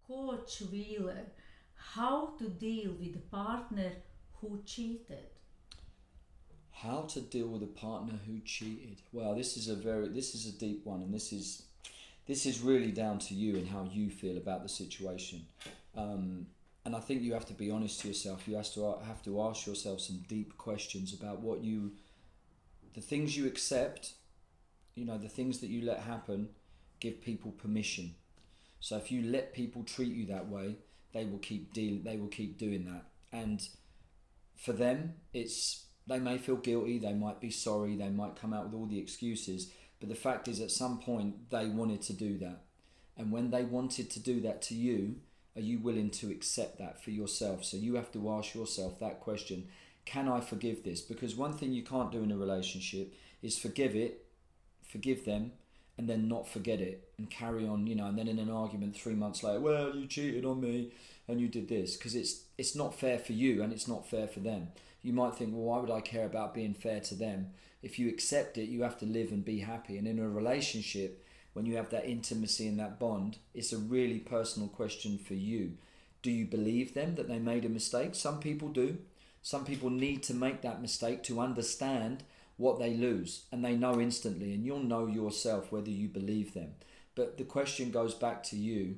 Coach Wheeler, how to deal with a partner who cheated? How to deal with a partner who cheated? Well, this is a deep one, and this is really down to you and how you feel about the situation. And I think you have to be honest to yourself. You have to ask yourself some deep questions about the things you accept. The things that you let happen. Give people permission. So if you let people treat you that way, they will keep They will keep doing that, and for them, they may feel guilty, they might be sorry, they might come out with all the excuses, but the fact is, at some point, they wanted to do that. And when they wanted to do that to you, are you willing to accept that for yourself? So you have to ask yourself that question: can I forgive this? Because one thing you can't do in a relationship is forgive them, and then not forget it and carry on, and then in an argument 3 months later, well, you cheated on me and you did this, because it's not fair for you and it's not fair for them. You might think, well, why would I care about being fair to them? If you accept it, you have to live and be happy. And in a relationship, when you have that intimacy and that bond, it's a really personal question for you. Do you believe them that they made a mistake? Some people do. Some people need to make that mistake to understand what they lose, and they know instantly, and you'll know yourself whether you believe them. But the question goes back to you: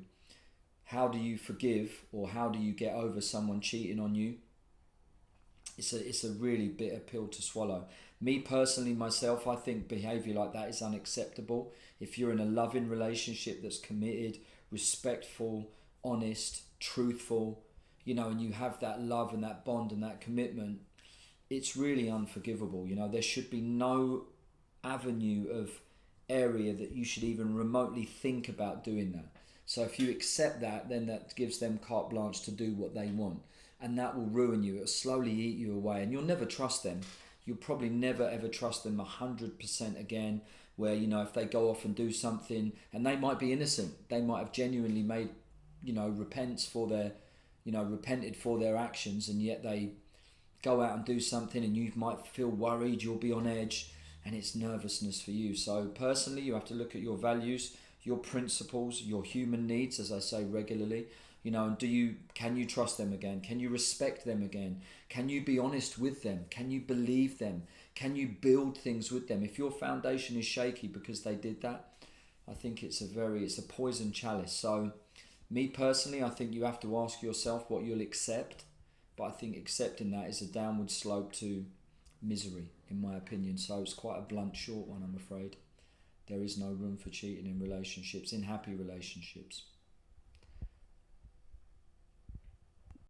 how do you forgive, or how do you get over someone cheating on you? It's a really bitter pill to swallow. Me personally, myself, I think behaviour like that is unacceptable. If you're in a loving relationship that's committed, respectful, honest, truthful, and you have that love and that bond and that commitment, it's really unforgivable. There should be no avenue of area that you should even remotely think about doing that. So if you accept that, then that gives them carte blanche to do what they want, and that will ruin you. It'll slowly eat you away, and you'll never trust them. You'll probably never ever trust them 100% again. Where if they go off and do something, and they might be innocent, they might have genuinely made repented for their actions, and yet they go out and do something, and you might feel worried, you'll be on edge, and it's nervousness for you. So personally, you have to look at your values, your principles, your human needs, as I say regularly. And can you trust them again? Can you respect them again? Can you be honest with them? Can you believe them? Can you build things with them? If your foundation is shaky because they did that, I think it's a poison chalice. So me personally, I think you have to ask yourself what you'll accept. But I think accepting that is a downward slope to misery, in my opinion. So it's quite a blunt, short one, I'm afraid. There is no room for cheating in relationships, in happy relationships.